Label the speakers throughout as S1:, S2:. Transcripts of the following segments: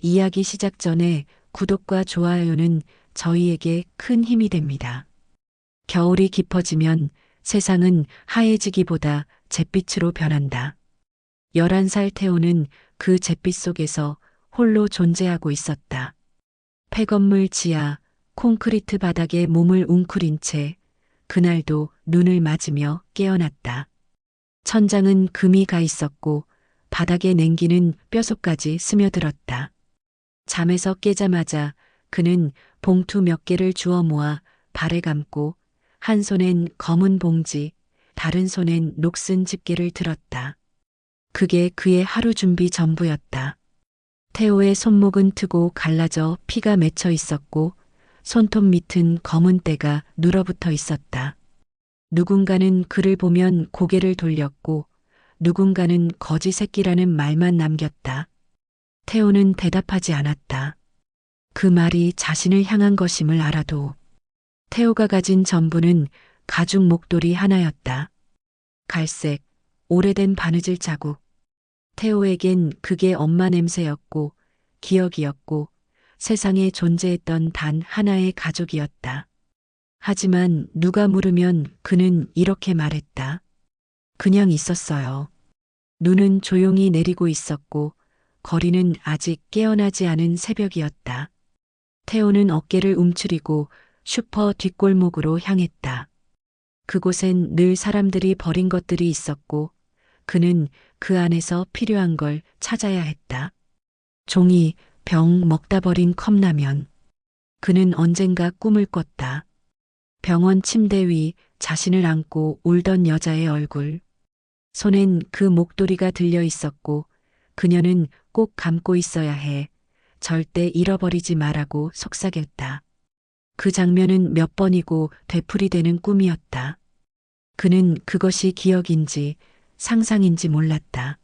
S1: 이야기 시작 전에 구독과 좋아요는 저희에게 큰 힘이 됩니다. 겨울이 깊어지면 세상은 하얘지기보다 잿빛으로 변한다. 11살 태호는 그 잿빛 속에서 홀로 존재하고 있었다. 폐건물 지하, 콘크리트 바닥에 몸을 웅크린 채 그날도 눈을 맞으며 깨어났다. 천장은 금이 가 있었고 바닥에 냉기는 뼛속까지 스며들었다. 잠에서 깨자마자 그는 봉투 몇 개를 주워 모아 발에 감고 한 손엔 검은 봉지, 다른 손엔 녹슨 집게를 들었다. 그게 그의 하루 준비 전부였다. 태호의 손목은 트고 갈라져 피가 맺혀 있었고 손톱 밑은 검은 때가 눌어붙어 있었다. 누군가는 그를 보면 고개를 돌렸고 누군가는 거지 새끼라는 말만 남겼다. 태호는 대답하지 않았다. 그 말이 자신을 향한 것임을 알아도 태호가 가진 전부는 가죽 목도리 하나였다. 갈색, 오래된 바느질 자국. 태호에겐 그게 엄마 냄새였고 기억이었고 세상에 존재했던 단 하나의 가족이었다. 하지만 누가 물으면 그는 이렇게 말했다. 그냥 있었어요. 눈은 조용히 내리고 있었고 거리는 아직 깨어나지 않은 새벽이었다. 태호는 어깨를 움츠리고 슈퍼 뒷골목으로 향했다. 그곳엔 늘 사람들이 버린 것들이 있었고 그는 그 안에서 필요한 걸 찾아야 했다. 종이, 병, 먹다 버린 컵라면. 그는 언젠가 꿈을 꿨다. 병원 침대 위 자신을 안고 울던 여자의 얼굴. 손엔 그 목도리가 들려 있었고 그녀는 꼭 감고 있어야 해. 절대 잃어버리지 말라고 속삭였다. 그 장면은 몇 번이고 되풀이되는 꿈이었다. 그는 그것이 기억인지 상상인지 몰랐다.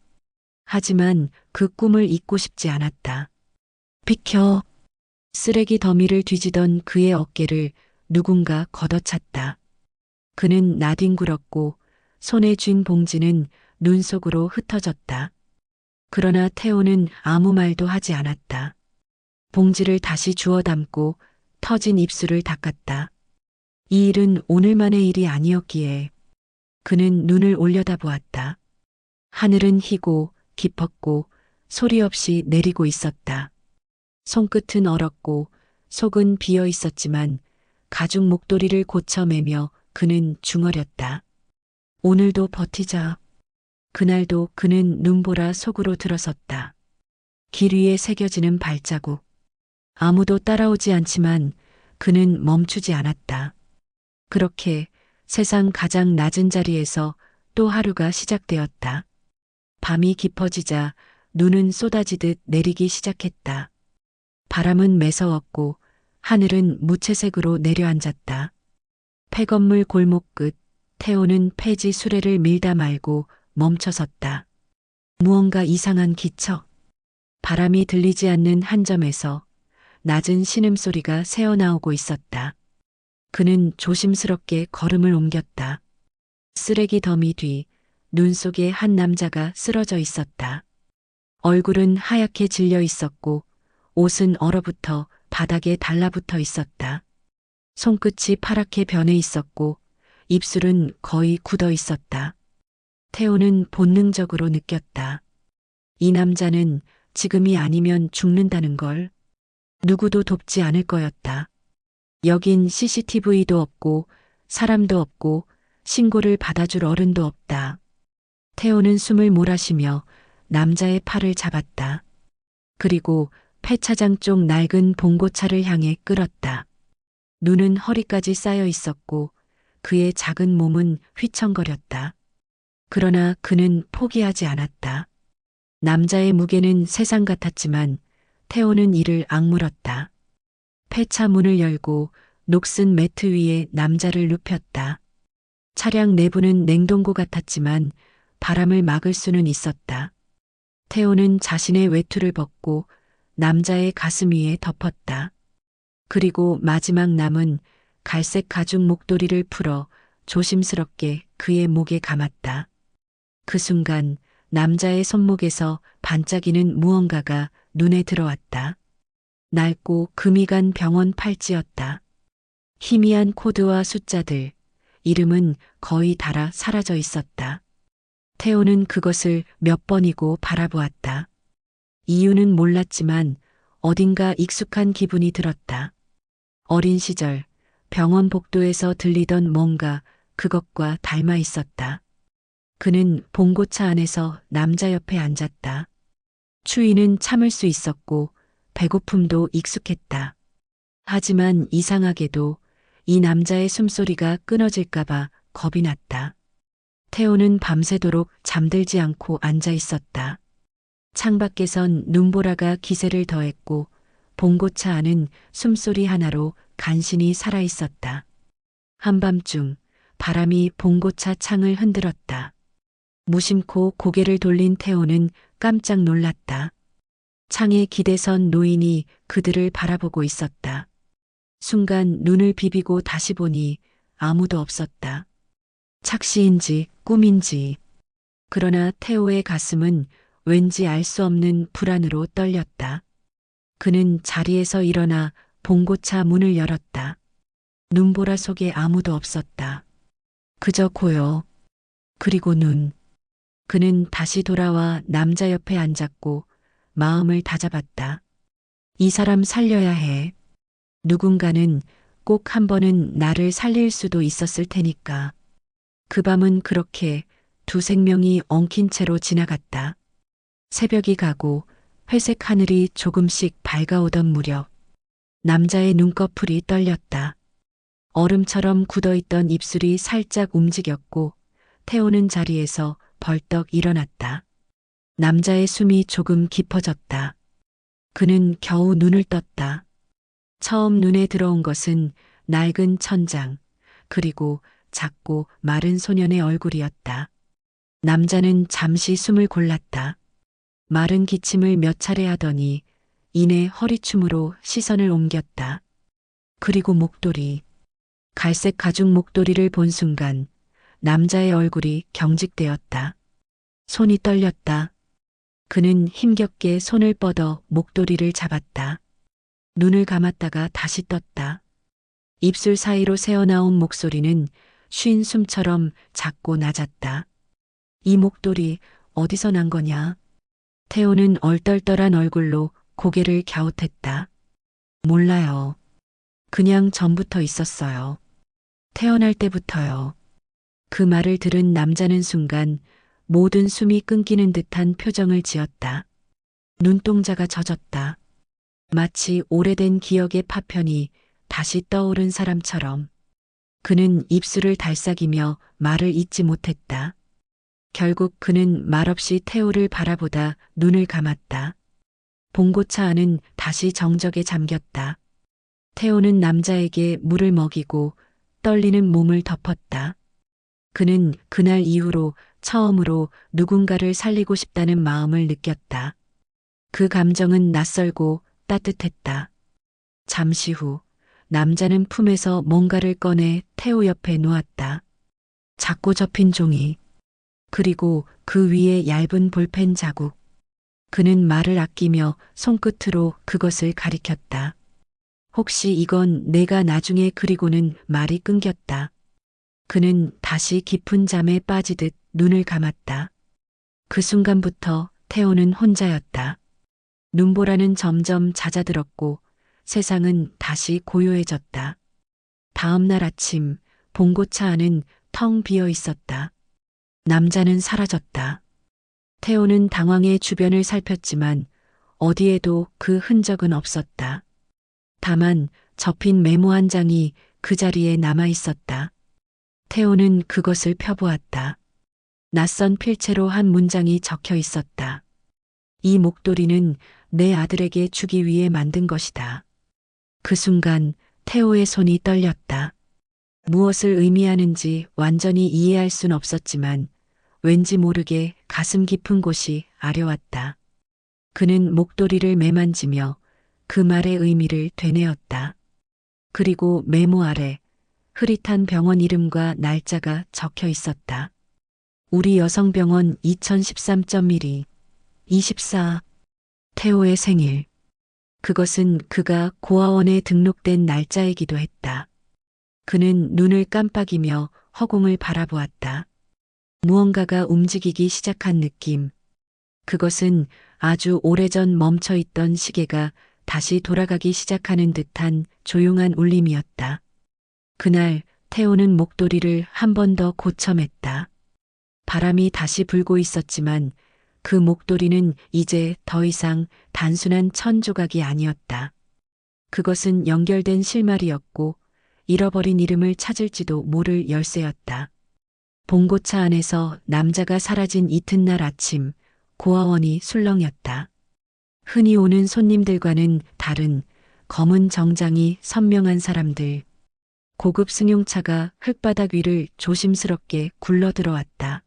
S1: 하지만 그 꿈을 잊고 싶지 않았다. 비켜. 쓰레기 더미를 뒤지던 그의 어깨를 누군가 걷어찼다. 그는 나뒹굴었고 손에 쥔 봉지는 눈 속으로 흩어졌다. 그러나 태호는 아무 말도 하지 않았다. 봉지를 다시 주워 담고 터진 입술을 닦았다. 이 일은 오늘만의 일이 아니었기에 그는 눈을 올려다보았다. 하늘은 희고 깊었고 소리 없이 내리고 있었다. 손끝은 얼었고 속은 비어 있었지만 가죽 목도리를 고쳐매며 그는 중얼였다. 오늘도 버티자. 그날도 그는 눈보라 속으로 들어섰다. 길 위에 새겨지는 발자국. 아무도 따라오지 않지만 그는 멈추지 않았다. 그렇게 세상 가장 낮은 자리에서 또 하루가 시작되었다. 밤이 깊어지자 눈은 쏟아지듯 내리기 시작했다. 바람은 매서웠고 하늘은 무채색으로 내려앉았다. 폐건물 골목 끝 태호는 폐지 수레를 밀다 말고 멈춰섰다. 무언가 이상한 기척. 바람이 들리지 않는 한 점에서 낮은 신음소리가 새어나오고 있었다. 그는 조심스럽게 걸음을 옮겼다. 쓰레기 더미 뒤 눈 속에 한 남자가 쓰러져 있었다. 얼굴은 하얗게 질려 있었고 옷은 얼어붙어 바닥에 달라붙어 있었다. 손끝이 파랗게 변해 있었고 입술은 거의 굳어 있었다. 태호는 본능적으로 느꼈다. 이 남자는 지금이 아니면 죽는다는 걸. 누구도 돕지 않을 거였다. 여긴 CCTV도 없고 사람도 없고 신고를 받아줄 어른도 없다. 태호는 숨을 몰아쉬며 남자의 팔을 잡았다. 그리고 폐차장 쪽 낡은 봉고차를 향해 끌었다. 눈은 허리까지 쌓여 있었고 그의 작은 몸은 휘청거렸다. 그러나 그는 포기하지 않았다. 남자의 무게는 세상 같았지만 태호는 이를 악물었다. 폐차 문을 열고 녹슨 매트 위에 남자를 눕혔다. 차량 내부는 냉동고 같았지만 바람을 막을 수는 있었다. 태호는 자신의 외투를 벗고 남자의 가슴 위에 덮었다. 그리고 마지막 남은 갈색 가죽 목도리를 풀어 조심스럽게 그의 목에 감았다. 그 순간 남자의 손목에서 반짝이는 무언가가 눈에 들어왔다. 낡고 금이 간 병원 팔찌였다. 희미한 코드와 숫자들, 이름은 거의 닳아 사라져 있었다. 태호는 그것을 몇 번이고 바라보았다. 이유는 몰랐지만 어딘가 익숙한 기분이 들었다. 어린 시절 병원 복도에서 들리던 뭔가 그것과 닮아 있었다. 그는 봉고차 안에서 남자 옆에 앉았다. 추위는 참을 수 있었고 배고픔도 익숙했다. 하지만 이상하게도 이 남자의 숨소리가 끊어질까봐 겁이 났다. 태호는 밤새도록 잠들지 않고 앉아 있었다. 창밖에선 눈보라가 기세를 더했고 봉고차 안은 숨소리 하나로 간신히 살아 있었다. 한밤중 바람이 봉고차 창을 흔들었다. 무심코 고개를 돌린 태호는 깜짝 놀랐다. 창에 기대선 노인이 그들을 바라보고 있었다. 순간 눈을 비비고 다시 보니 아무도 없었다. 착시인지 꿈인지. 그러나 태호의 가슴은 왠지 알 수 없는 불안으로 떨렸다. 그는 자리에서 일어나 봉고차 문을 열었다. 눈보라 속에 아무도 없었다. 그저 고요. 그리고 눈. 그는 다시 돌아와 남자 옆에 앉았고 마음을 다잡았다. 이 사람 살려야 해. 누군가는 꼭 한 번은 나를 살릴 수도 있었을 테니까. 그 밤은 그렇게 두 생명이 엉킨 채로 지나갔다. 새벽이 가고 회색 하늘이 조금씩 밝아오던 무렵 남자의 눈꺼풀이 떨렸다. 얼음처럼 굳어있던 입술이 살짝 움직였고 태호는 자리에서 벌떡 일어났다. 남자의 숨이 조금 깊어졌다. 그는 겨우 눈을 떴다. 처음 눈에 들어온 것은 낡은 천장, 그리고 작고 마른 소년의 얼굴이었다. 남자는 잠시 숨을 골랐다. 마른 기침을 몇 차례 하더니 이내 허리춤으로 시선을 옮겼다. 그리고 목도리. 갈색 가죽 목도리를 본 순간 남자의 얼굴이 경직되었다. 손이 떨렸다. 그는 힘겹게 손을 뻗어 목도리를 잡았다. 눈을 감았다가 다시 떴다. 입술 사이로 새어나온 목소리는 쉰 숨처럼 작고 낮았다. 이 목도리 어디서 난 거냐? 태호는 얼떨떨한 얼굴로 고개를 갸웃했다. 몰라요. 그냥 전부터 있었어요. 태어날 때부터요. 그 말을 들은 남자는 순간 모든 숨이 끊기는 듯한 표정을 지었다. 눈동자가 젖었다. 마치 오래된 기억의 파편이 다시 떠오른 사람처럼. 그는 입술을 달싹이며 말을 잇지 못했다. 결국 그는 말없이 태호를 바라보다 눈을 감았다. 봉고차 안은 다시 정적에 잠겼다. 태호는 남자에게 물을 먹이고 떨리는 몸을 덮었다. 그는 그날 이후로 처음으로 누군가를 살리고 싶다는 마음을 느꼈다. 그 감정은 낯설고 따뜻했다. 잠시 후 남자는 품에서 뭔가를 꺼내 태호 옆에 놓았다. 작고 접힌 종이. 그리고 그 위에 얇은 볼펜 자국. 그는 말을 아끼며 손끝으로 그것을 가리켰다. 혹시 이건 내가 나중에 그리고는 말이 끊겼다. 그는 다시 깊은 잠에 빠지듯 눈을 감았다. 그 순간부터 태호는 혼자였다. 눈보라는 점점 잦아들었고 세상은 다시 고요해졌다. 다음 날 아침 봉고차 안은 텅 비어 있었다. 남자는 사라졌다. 태호는 당황해 주변을 살폈지만 어디에도 그 흔적은 없었다. 다만 접힌 메모 한 장이 그 자리에 남아 있었다. 태호는 그것을 펴보았다. 낯선 필체로 한 문장이 적혀 있었다. 이 목도리는 내 아들에게 주기 위해 만든 것이다. 그 순간 태호의 손이 떨렸다. 무엇을 의미하는지 완전히 이해할 순 없었지만 왠지 모르게 가슴 깊은 곳이 아려왔다. 그는 목도리를 매만지며 그 말의 의미를 되뇌었다. 그리고 메모 아래 흐릿한 병원 이름과 날짜가 적혀 있었다. 우리 여성병원 2013.12 24. 태호의 생일. 그것은 그가 고아원에 등록된 날짜이기도 했다. 그는 눈을 깜빡이며 허공을 바라보았다. 무언가가 움직이기 시작한 느낌. 그것은 아주 오래전 멈춰 있던 시계가 다시 돌아가기 시작하는 듯한 조용한 울림이었다. 그날 태호는 목도리를 한 번 더 고쳐맸다. 바람이 다시 불고 있었지만 그 목도리는 이제 더 이상 단순한 천 조각이 아니었다. 그것은 연결된 실마리였고 잃어버린 이름을 찾을지도 모를 열쇠였다. 봉고차 안에서 남자가 사라진 이튿날 아침, 고아원이 술렁였다. 흔히 오는 손님들과는 다른 검은 정장이 선명한 사람들. 고급 승용차가 흙바닥 위를 조심스럽게 굴러들어왔다.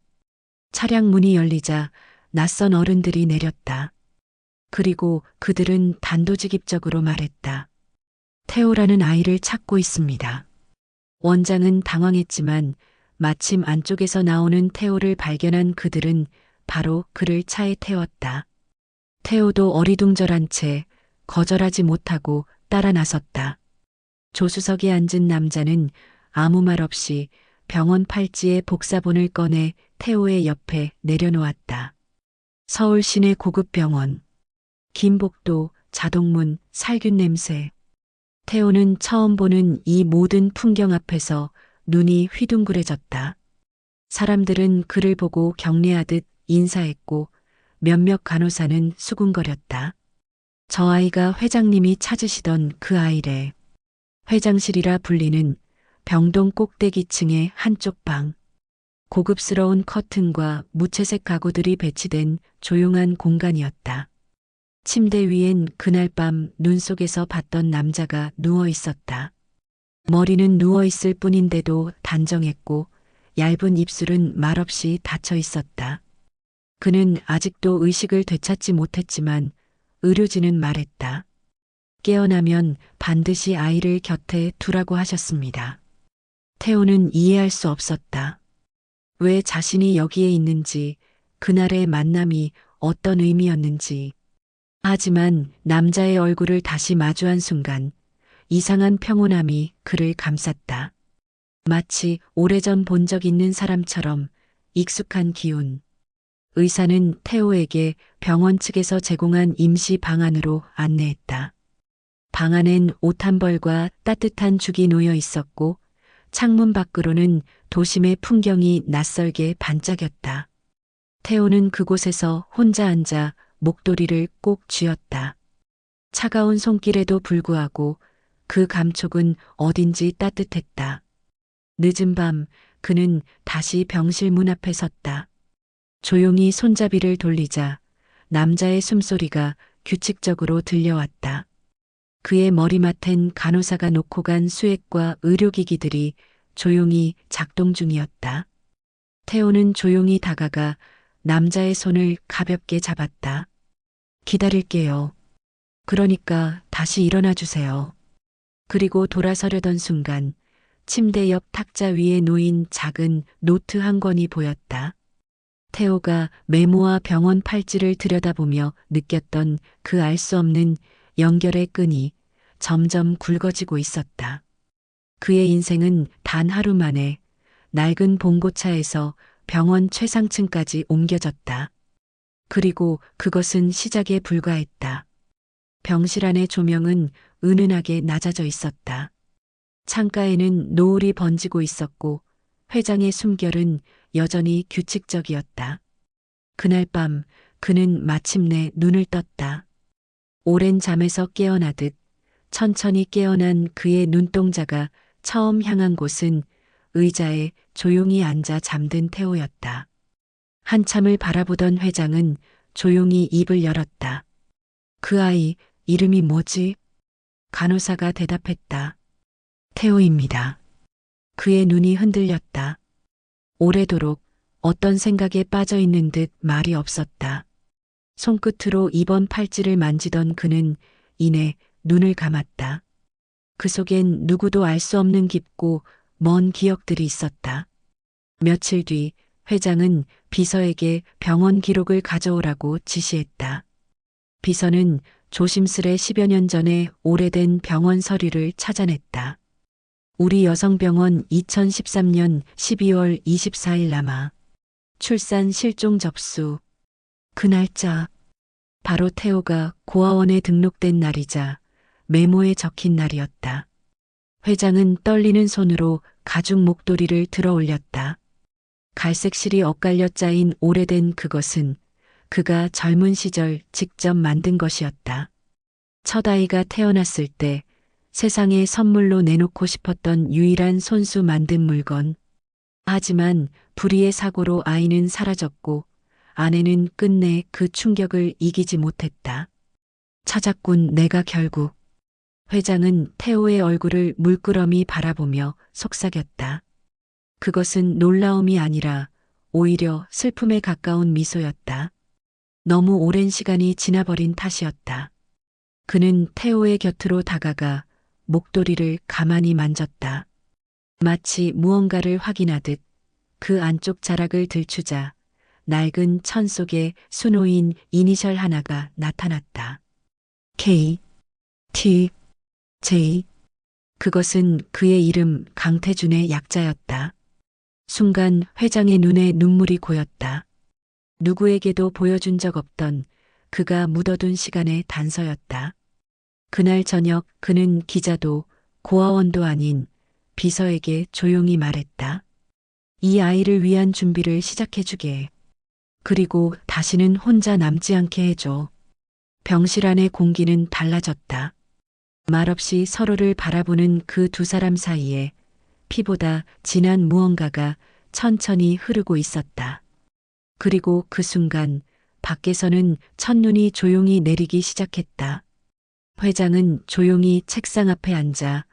S1: 차량 문이 열리자 낯선 어른들이 내렸다. 그리고 그들은 단도직입적으로 말했다. 태호라는 아이를 찾고 있습니다. 원장은 당황했지만 마침 안쪽에서 나오는 태호를 발견한 그들은 바로 그를 차에 태웠다. 태호도 어리둥절한 채 거절하지 못하고 따라 나섰다. 조수석에 앉은 남자는 아무 말 없이 병원 팔찌의 복사본을 꺼내 태호의 옆에 내려놓았다. 서울 시내 고급 병원. 긴 복도, 자동문, 살균 냄새. 태호는 처음 보는 이 모든 풍경 앞에서 눈이 휘둥그레졌다. 사람들은 그를 보고 경례하듯 인사했고 몇몇 간호사는 수군거렸다. 저 아이가 회장님이 찾으시던 그 아이래. 회장실이라 불리는 병동 꼭대기층의 한쪽 방. 고급스러운 커튼과 무채색 가구들이 배치된 조용한 공간이었다. 침대 위엔 그날 밤 눈 속에서 봤던 남자가 누워 있었다. 머리는 누워 있을 뿐인데도 단정했고 얇은 입술은 말없이 닫혀 있었다. 그는 아직도 의식을 되찾지 못했지만 의료진은 말했다. 깨어나면 반드시 아이를 곁에 두라고 하셨습니다. 태호는 이해할 수 없었다. 왜 자신이 여기에 있는지, 그날의 만남이 어떤 의미였는지. 하지만 남자의 얼굴을 다시 마주한 순간 이상한 평온함이 그를 감쌌다. 마치 오래전 본 적 있는 사람처럼 익숙한 기운. 의사는 태호에게 병원 측에서 제공한 임시 방안으로 안내했다. 방 안엔 옷 한 벌과 따뜻한 죽이 놓여 있었고 창문 밖으로는 도심의 풍경이 낯설게 반짝였다. 태호는 그곳에서 혼자 앉아 목도리를 꼭 쥐었다. 차가운 손길에도 불구하고 그 감촉은 어딘지 따뜻했다. 늦은 밤 그는 다시 병실 문 앞에 섰다. 조용히 손잡이를 돌리자 남자의 숨소리가 규칙적으로 들려왔다. 그의 머리맡엔 간호사가 놓고 간 수액과 의료기기들이 조용히 작동 중이었다. 태호는 조용히 다가가 남자의 손을 가볍게 잡았다. 기다릴게요. 그러니까 다시 일어나 주세요. 그리고 돌아서려던 순간 침대 옆 탁자 위에 놓인 작은 노트 한 권이 보였다. 태호가 메모와 병원 팔찌를 들여다보며 느꼈던 그 알 수 없는 연결의 끈이 점점 굵어지고 있었다. 그의 인생은 단 하루 만에 낡은 봉고차에서 병원 최상층까지 옮겨졌다. 그리고 그것은 시작에 불과했다. 병실 안의 조명은 은은하게 낮아져 있었다. 창가에는 노을이 번지고 있었고 회장의 숨결은 여전히 규칙적이었다. 그날 밤 그는 마침내 눈을 떴다. 오랜 잠에서 깨어나듯 천천히 깨어난 그의 눈동자가 처음 향한 곳은 의자에 조용히 앉아 잠든 태호였다. 한참을 바라보던 회장은 조용히 입을 열었다. 그 아이 이름이 뭐지? 간호사가 대답했다. 태호입니다. 그의 눈이 흔들렸다. 오래도록 어떤 생각에 빠져 있는 듯 말이 없었다. 손끝으로 입원 팔찌를 만지던 그는 이내 눈을 감았다. 그 속엔 누구도 알 수 없는 깊고 먼 기억들이 있었다. 며칠 뒤 회장은 비서에게 병원 기록을 가져오라고 지시했다. 비서는 조심스레 10여 년 전에 오래된 병원 서류를 찾아냈다. 우리 여성병원 2013년 12월 24일 남아 출산 실종 접수. 그 날짜 바로 태호가 고아원에 등록된 날이자 메모에 적힌 날이었다. 회장은 떨리는 손으로 가죽 목도리를 들어 올렸다. 갈색 실이 엇갈려 짜인 오래된 그것은 그가 젊은 시절 직접 만든 것이었다. 첫 아이가 태어났을 때 세상에 선물로 내놓고 싶었던 유일한 손수 만든 물건. 하지만 불의의 사고로 아이는 사라졌고 아내는 끝내 그 충격을 이기지 못했다. 찾았군 내가 결국. 회장은 태호의 얼굴을 물끄러미 바라보며 속삭였다. 그것은 놀라움이 아니라 오히려 슬픔에 가까운 미소였다. 너무 오랜 시간이 지나버린 탓이었다. 그는 태호의 곁으로 다가가 목도리를 가만히 만졌다. 마치 무언가를 확인하듯 그 안쪽 자락을 들추자 낡은 천 속에 수놓인 이니셜 하나가 나타났다. K, T, J. 그것은 그의 이름 강태준의 약자였다. 순간 회장의 눈에 눈물이 고였다. 누구에게도 보여준 적 없던 그가 묻어둔 시간의 단서였다. 그날 저녁 그는 기자도 고아원도 아닌 비서에게 조용히 말했다. 이 아이를 위한 준비를 시작해주게. 그리고 다시는 혼자 남지 않게 해줘. 병실 안의 공기는 달라졌다. 말없이 서로를 바라보는 그 두 사람 사이에 피보다 진한 무언가가 천천히 흐르고 있었다. 그리고 그 순간 밖에서는 첫눈이 조용히 내리기 시작했다. 회장은 조용히 책상 앞에 앉아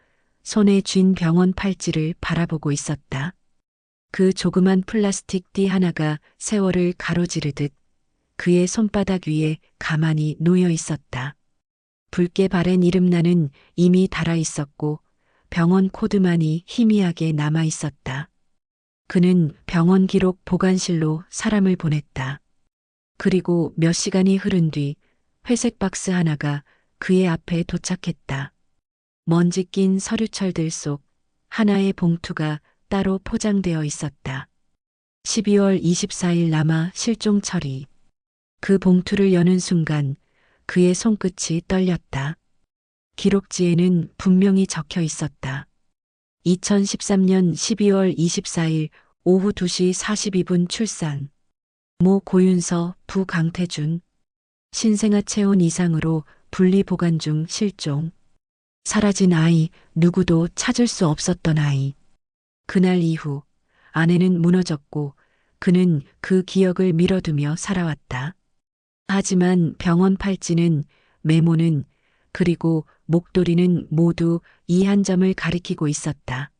S1: 손에 쥔 병원 팔찌를 바라보고 있었다. 그 조그만 플라스틱 띠 하나가 세월을 가로지르듯 그의 손바닥 위에 가만히 놓여 있었다. 붉게 바랜 이름란은 이미 달아 있었고 병원 코드만이 희미하게 남아 있었다. 그는 병원 기록 보관실로 사람을 보냈다. 그리고 몇 시간이 흐른 뒤 회색 박스 하나가 그의 앞에 도착했다. 먼지 낀 서류철들 속 하나의 봉투가 따로 포장되어 있었다. 12월 24일 남아 실종 처리. 그 봉투를 여는 순간 그의 손끝이 떨렸다. 기록지에는 분명히 적혀 있었다. 2013년 12월 24일 오후 2시 42분 출산. 모 고윤서 부 강태준. 신생아 체온 이상으로 분리 보관 중 실종. 사라진 아이, 누구도 찾을 수 없었던 아이. 그날 이후 아내는 무너졌고 그는 그 기억을 밀어두며 살아왔다. 하지만 병원 팔찌는, 메모는, 그리고 목도리는 모두 이 한 점을 가리키고 있었다.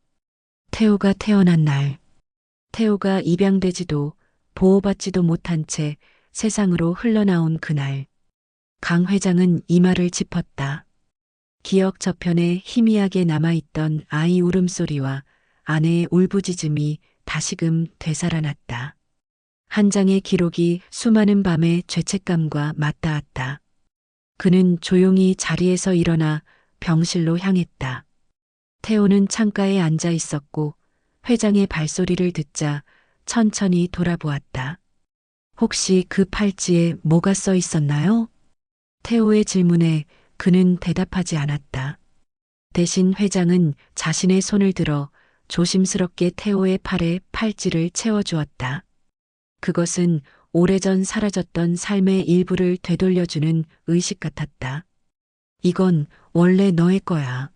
S1: 태호가 태어난 날. 태호가 입양되지도 보호받지도 못한 채 세상으로 흘러나온 그날. 강 회장은 이 말을 짚었다. 기억 저편에 희미하게 남아있던 아이 울음소리와 아내의 울부짖음이 다시금 되살아났다. 한 장의 기록이 수많은 밤의 죄책감과 맞닿았다. 그는 조용히 자리에서 일어나 병실로 향했다. 태호는 창가에 앉아 있었고 회장의 발소리를 듣자 천천히 돌아보았다. 혹시 그 팔찌에 뭐가 써 있었나요? 태호의 질문에 그는 대답하지 않았다. 대신 회장은 자신의 손을 들어 조심스럽게 태호의 팔에 팔찌를 채워주었다. 그것은 오래전 사라졌던 삶의 일부를 되돌려주는 의식 같았다. 이건 원래 너의 거야.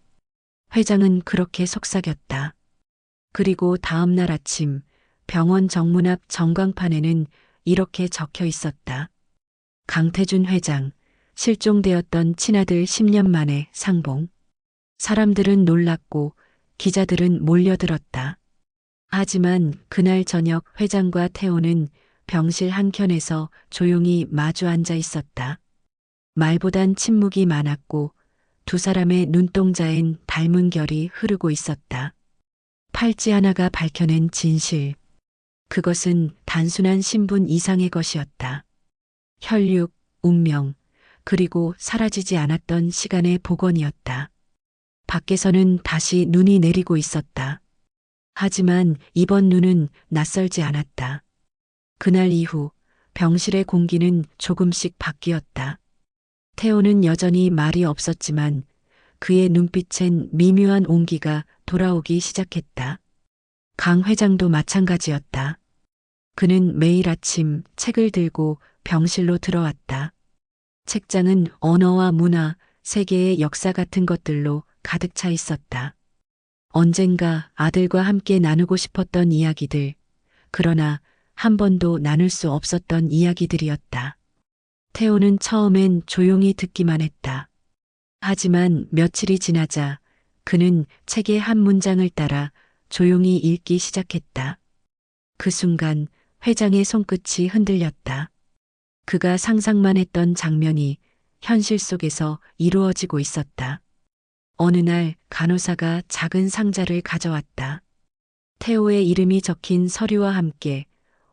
S1: 회장은 그렇게 속삭였다. 그리고 다음 날 아침 병원 정문 앞 전광판에는 이렇게 적혀 있었다. 강태준 회장, 실종되었던 친아들 10년 만에 상봉. 사람들은 놀랐고 기자들은 몰려들었다. 하지만 그날 저녁 회장과 태호는 병실 한켠에서 조용히 마주 앉아 있었다. 말보단 침묵이 많았고 두 사람의 눈동자엔 닮은 결이 흐르고 있었다. 팔찌 하나가 밝혀낸 진실. 그것은 단순한 신분 이상의 것이었다. 혈육, 운명, 그리고 사라지지 않았던 시간의 복원이었다. 밖에서는 다시 눈이 내리고 있었다. 하지만 이번 눈은 낯설지 않았다. 그날 이후 병실의 공기는 조금씩 바뀌었다. 태호는 여전히 말이 없었지만 그의 눈빛엔 미묘한 온기가 돌아오기 시작했다. 강 회장도 마찬가지였다. 그는 매일 아침 책을 들고 병실로 들어왔다. 책장은 언어와 문화, 세계의 역사 같은 것들로 가득 차 있었다. 언젠가 아들과 함께 나누고 싶었던 이야기들, 그러나 한 번도 나눌 수 없었던 이야기들이었다. 태호는 처음엔 조용히 듣기만 했다. 하지만 며칠이 지나자 그는 책의 한 문장을 따라 조용히 읽기 시작했다. 그 순간 회장의 손끝이 흔들렸다. 그가 상상만 했던 장면이 현실 속에서 이루어지고 있었다. 어느 날 간호사가 작은 상자를 가져왔다. 태호의 이름이 적힌 서류와 함께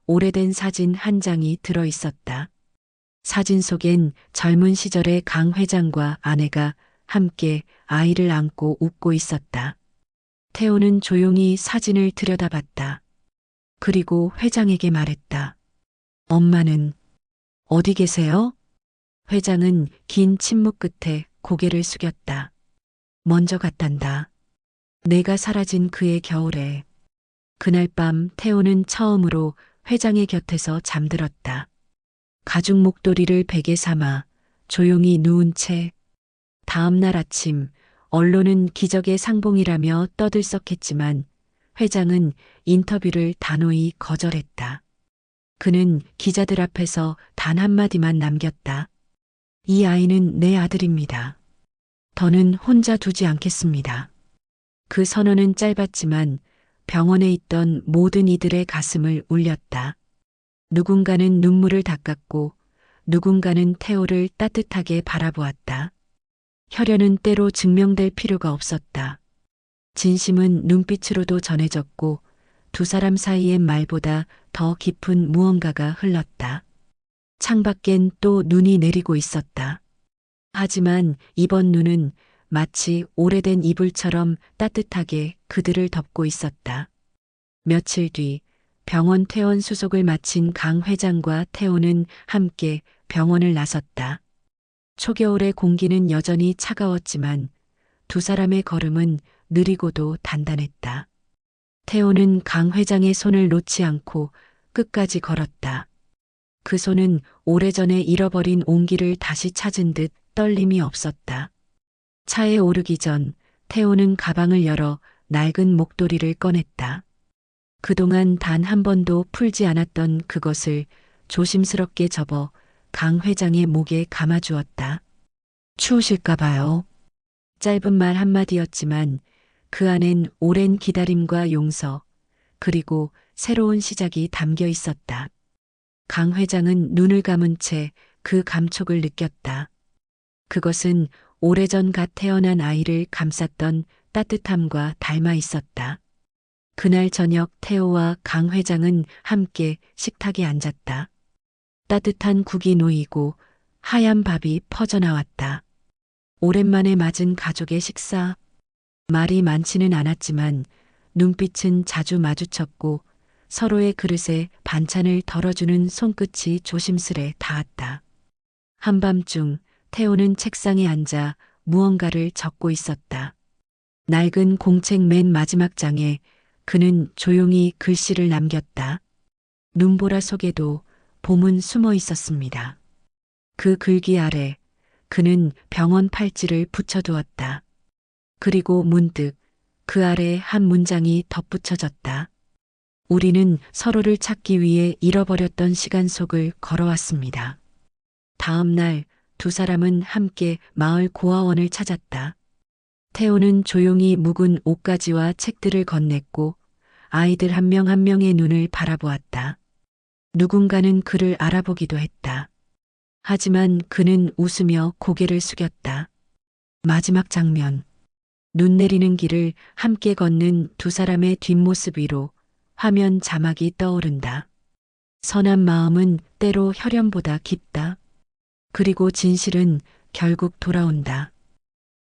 S1: 오래된 사진 한 장이 들어 있었다. 사진 속엔 젊은 시절의 강 회장과 아내가 함께 아이를 안고 웃고 있었다. 태호는 조용히 사진을 들여다봤다. 그리고 회장에게 말했다. 엄마는 어디 계세요? 회장은 긴 침묵 끝에 고개를 숙였다. 먼저 갔단다. 내가 사라진 그의 겨울에. 그날 밤 태호는 처음으로 회장의 곁에서 잠들었다. 가죽 목도리를 베개 삼아 조용히 누운 채 다음 날 아침 언론은 기적의 상봉이라며 떠들썩했지만 회장은 인터뷰를 단호히 거절했다. 그는 기자들 앞에서 단 한마디만 남겼다. 이 아이는 내 아들입니다. 더는 혼자 두지 않겠습니다. 그 선언은 짧았지만 병원에 있던 모든 이들의 가슴을 울렸다. 누군가는 눈물을 닦았고 누군가는 태호를 따뜻하게 바라보았다. 혈연은 때로 증명될 필요가 없었다. 진심은 눈빛으로도 전해졌고 두 사람 사이의 말보다 더 깊은 무언가가 흘렀다. 창밖엔 또 눈이 내리고 있었다. 하지만 이번 눈은 마치 오래된 이불처럼 따뜻하게 그들을 덮고 있었다. 며칠 뒤 병원 퇴원 수속을 마친 강 회장과 태호는 함께 병원을 나섰다. 초겨울의 공기는 여전히 차가웠지만 두 사람의 걸음은 느리고도 단단했다. 태호는 강 회장의 손을 놓지 않고 끝까지 걸었다. 그 손은 오래전에 잃어버린 온기를 다시 찾은 듯 떨림이 없었다. 차에 오르기 전 태호는 가방을 열어 낡은 목도리를 꺼냈다. 그동안 단 한 번도 풀지 않았던 그것을 조심스럽게 접어 강 회장의 목에 감아주었다. 추우실까 봐요. 짧은 말 한마디였지만 그 안엔 오랜 기다림과 용서, 그리고 새로운 시작이 담겨 있었다. 강 회장은 눈을 감은 채 그 감촉을 느꼈다. 그것은 오래전 갓 태어난 아이를 감쌌던 따뜻함과 닮아 있었다. 그날 저녁 태호와 강 회장은 함께 식탁에 앉았다. 따뜻한 국이 놓이고 하얀 밥이 퍼져나왔다. 오랜만에 맞은 가족의 식사. 말이 많지는 않았지만 눈빛은 자주 마주쳤고 서로의 그릇에 반찬을 덜어주는 손끝이 조심스레 닿았다. 한밤중 태호는 책상에 앉아 무언가를 적고 있었다. 낡은 공책 맨 마지막 장에 그는 조용히 글씨를 남겼다. 눈보라 속에도 봄은 숨어 있었습니다. 그 글귀 아래 그는 병원 팔찌를 붙여두었다. 그리고 문득 그 아래 한 문장이 덧붙여졌다. 우리는 서로를 찾기 위해 잃어버렸던 시간 속을 걸어왔습니다. 다음 날 두 사람은 함께 마을 고아원을 찾았다. 태호는 조용히 묵은 옷가지와 책들을 건넸고 아이들 한 명 한 명의 눈을 바라보았다. 누군가는 그를 알아보기도 했다. 하지만 그는 웃으며 고개를 숙였다. 마지막 장면. 눈 내리는 길을 함께 걷는 두 사람의 뒷모습 위로 화면 자막이 떠오른다. 선한 마음은 때로 혈연보다 깊다. 그리고 진실은 결국 돌아온다.